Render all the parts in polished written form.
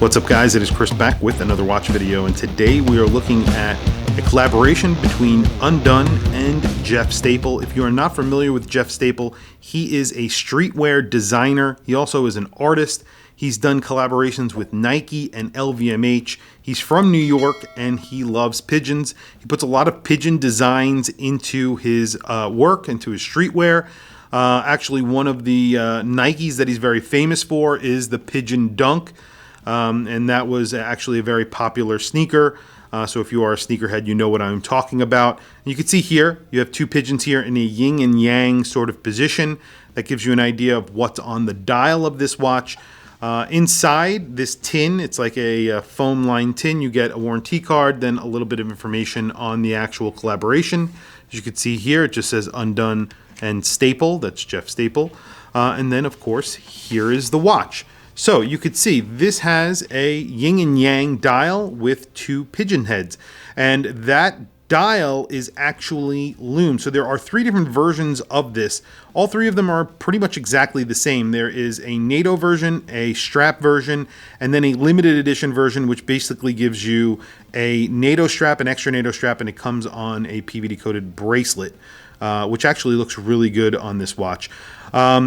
What's up, guys? It is Chris back with another watch video, and today we are looking at a collaboration between Undone and Jeff Staple. If you are not familiar with Jeff Staple, he is a streetwear designer. He also is an artist. He's done collaborations with Nike and LVMH. He's from New York and he loves pigeons. He puts a lot of pigeon designs into his work, into his streetwear. Actually, one of the Nikes that he's very famous for is the Pigeon Dunk. And that was actually a very popular sneaker. So if you are a sneakerhead, you know what I'm talking about. And you can see here, you have two pigeons here in a yin and yang sort of position. That gives you an idea of what's on the dial of this watch. Inside this tin, it's like a foam lined tin. You get a warranty card, then a little bit of information on the actual collaboration. As you can see here, it just says Undone and Staple. That's Jeff Staple. And then, of course, here is the watch. So you could see this has a yin and yang dial with two pigeon heads, and that dial is actually Lumed. So there are three different versions of this. All three of them are pretty much exactly the same. There is a NATO version, a strap version, and then a limited edition version, which basically gives you a NATO strap, an extra NATO strap, and it comes on a PVD coated bracelet, which actually looks really good on this watch.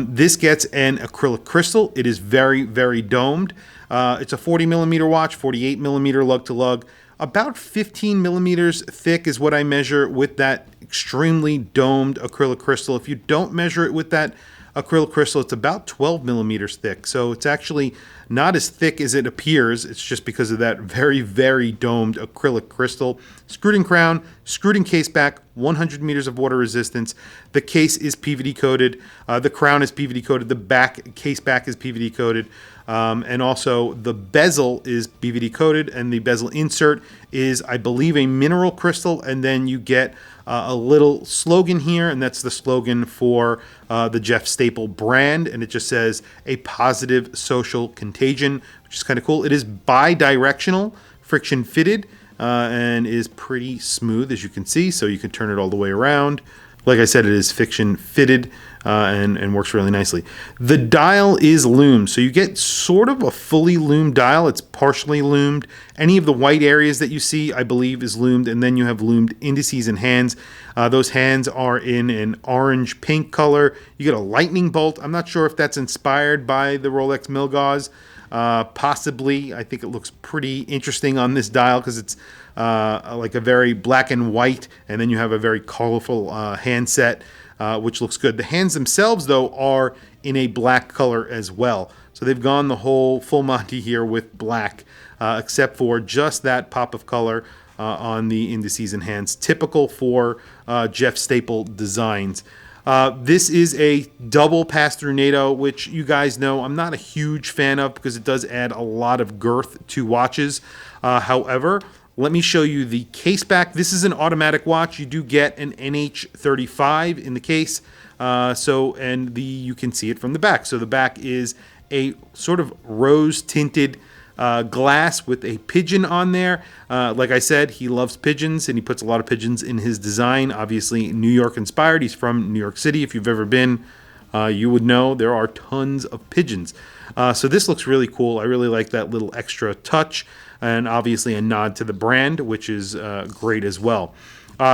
This gets an acrylic crystal. It is very, very domed. It's a 40 millimeter watch, 48 millimeter lug to lug. About 15 millimeters thick is what I measure with that extremely domed acrylic crystal. If you don't measure it with that acrylic crystal, it's about 12 millimeters thick. So it's actually not as thick as it appears. It's just because of that very, very domed acrylic crystal. Screwed in crown, screwed in case back, 100 meters of water resistance. The case is PVD coated. The crown is PVD coated. The case back is PVD coated. And also the bezel is PVD coated, and the bezel insert is, I believe, a mineral crystal. And then you get a little slogan here, and that's the slogan for the Jeff Staple brand, and it just says a positive social contagion, which is kind of cool. It is bi-directional, friction fitted, and is pretty smooth, as you can see, so you can turn it all the way around. Like I said, it is friction fitted and works really nicely. The dial is lumed, so you get sort of a fully lumed dial. It's partially lumed. Any of the white areas that you see, I believe, is lumed, and then you have lumed indices and hands. Those hands are in an orange-pink color. You get a lightning bolt. I'm not sure if that's inspired by the Rolex Milgauss. Possibly. I think it looks pretty interesting on this dial because it's like a very black and white, and then you have a very colorful handset, which looks good. The hands themselves, though, are in a black color as well. So they've gone the whole full Monty here with black, except for just that pop of color on the indices and hands, typical for Jeff Staple designs. This is a double pass-through NATO, which you guys know I'm not a huge fan of because it does add a lot of girth to watches. However, let me show you the case back. This is an automatic watch. You do get an NH35 in the case, and you can see it from the back. So the back is a sort of rose-tinted glass with a pigeon on there. Like I said, he loves pigeons, and he puts a lot of pigeons in his design. Obviously, New York inspired. He's from New York City. If you've ever been, you would know there are tons of pigeons. So this looks really cool. I really like that little extra touch, and obviously a nod to the brand, which is great as well.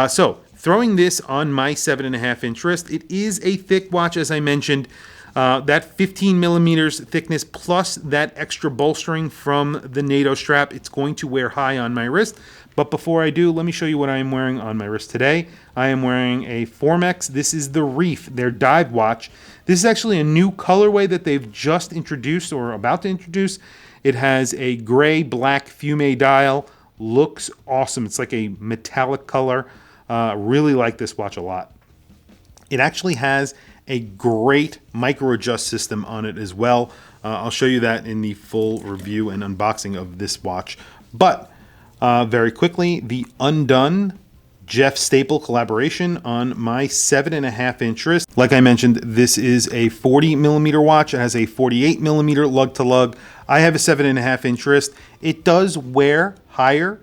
So throwing this on my 7.5-inch wrist, it is a thick watch, as I mentioned. That 15 millimeters thickness plus that extra bolstering from the NATO strap, it's going to wear high on my wrist. But before I do, let me show you what I am wearing on my wrist today. I am wearing a Formex. This is the Reef, their dive watch. This is actually a new colorway that they've just introduced or about to introduce. It has a gray-black fume dial. Looks awesome. It's like a metallic color. Really like this watch a lot. It actually has a great micro adjust system on it as well. I'll show you that in the full review and unboxing of this watch. But very quickly, the Undone Jeff Staple collaboration on my 7.5-inch wrist. Like I mentioned, this is a 40 millimeter watch. It has a 48 millimeter lug to lug. I have a 7.5-inch wrist. It does wear higher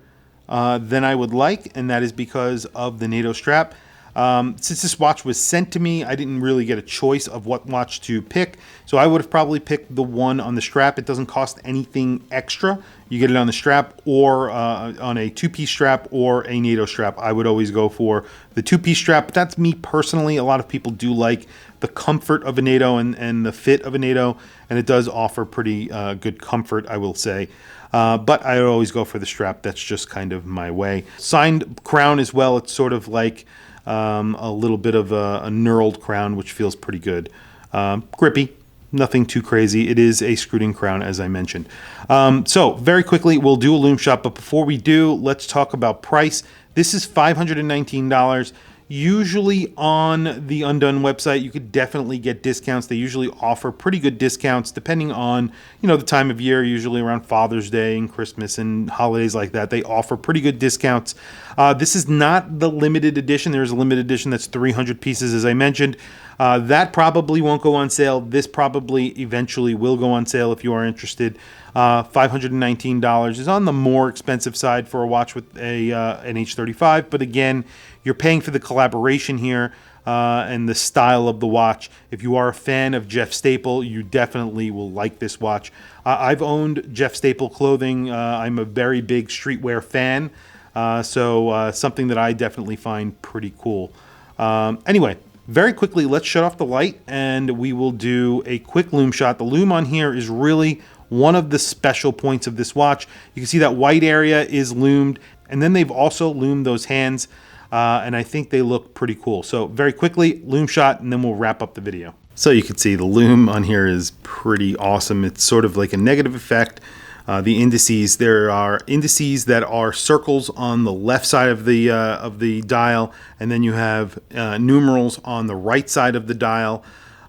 than I would like, and that is because of the NATO strap. Since this watch was sent to me, I didn't really get a choice of what watch to pick, so I would have probably picked the one on the strap. It doesn't cost anything extra. You get it on the strap or on a two-piece strap or a NATO strap. I would always go for the two-piece strap, but that's me personally. A lot of people do like the comfort of a NATO and the fit of a NATO, and it does offer pretty good comfort, I will say. But I always go for the strap. That's just kind of my way. Signed crown as well. It's sort of like a little bit of a knurled crown, which feels pretty good. Grippy, nothing too crazy. It is a screwed-in crown, as I mentioned. So very quickly, we'll do a loom shot, but before we do, let's talk about price. This is $519. Usually on the Undone website, you could definitely get discounts. They usually offer pretty good discounts depending on, the time of year, usually around Father's Day and Christmas and holidays like that. They offer pretty good discounts. This is not the limited edition. There's a limited edition that's 300 pieces, as I mentioned. That probably won't go on sale. This probably eventually will go on sale if you are interested. $519 is on the more expensive side for a watch with an H35, but again, you're paying for the collaboration here and the style of the watch. If you are a fan of Jeff Staple, you definitely will like this watch. I've owned Jeff Staple clothing. I'm a very big streetwear fan, so something that I definitely find pretty cool. Anyway, very quickly, let's shut off the light and we will do a quick loom shot. The loom on here is really one of the special points of this watch. You can see that white area is loomed, and then they've also loomed those hands, and I think they look pretty cool. So very quickly, loom shot, and then we'll wrap up the video. So you can see the loom on here is pretty awesome. It's sort of like a negative effect. The indices, there are indices that are circles on the left side of the dial, and then you have numerals on the right side of the dial.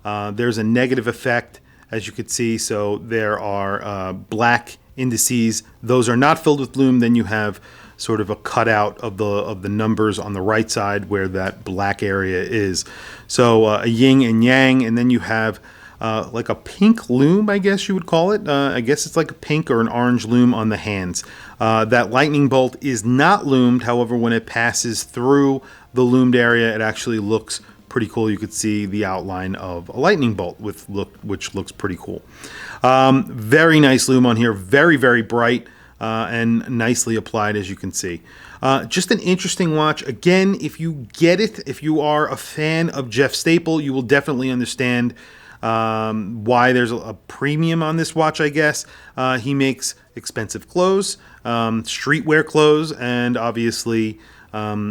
There's a negative effect, as you could see. So there are black indices. Those are not filled with loom. Then you have sort of a cutout of the numbers on the right side where that black area is. So a yin and yang, and then you have like a pink loom, I guess you would call it. I guess it's like a pink or an orange loom on the hands. That lightning bolt is not loomed. However, when it passes through the loomed area, it actually looks pretty cool. You could see the outline of a lightning bolt, which looks pretty cool. Very nice loom on here. Very, very bright and nicely applied, as you can see. Just an interesting watch. Again, if you get it, if you are a fan of Jeff Staple, you will definitely understand why there's a premium on this watch, I guess. He makes expensive clothes, streetwear clothes, and obviously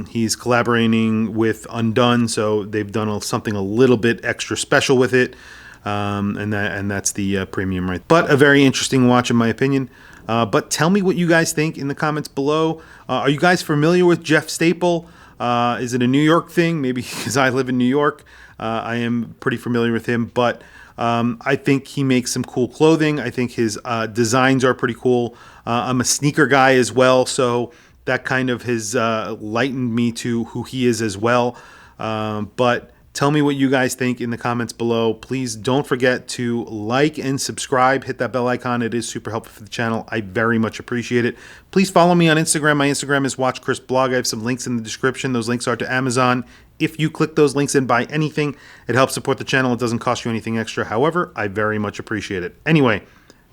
he's collaborating with Undone, so they've done something a little bit extra special with it, and that's the premium, right? But a very interesting watch, in my opinion. But tell me what you guys think in the comments below. Are you guys familiar with Jeff Staple? Is it a New York thing? Maybe because I live in New York. I am pretty familiar with him, but I think he makes some cool clothing. I think his designs are pretty cool. I'm a sneaker guy as well, so that kind of has lightened me to who he is as well. But tell me what you guys think in the comments below. Please don't forget to like and subscribe. Hit that bell icon. It is super helpful for the channel. I very much appreciate it. Please follow me on Instagram. My Instagram is WatchChrisBlog. I have some links in the description. Those links are to Amazon. If you click those links and buy anything, it helps support the channel. It doesn't cost you anything extra. However, I very much appreciate it. Anyway,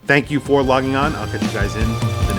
thank you for logging on. I'll catch you guys in the next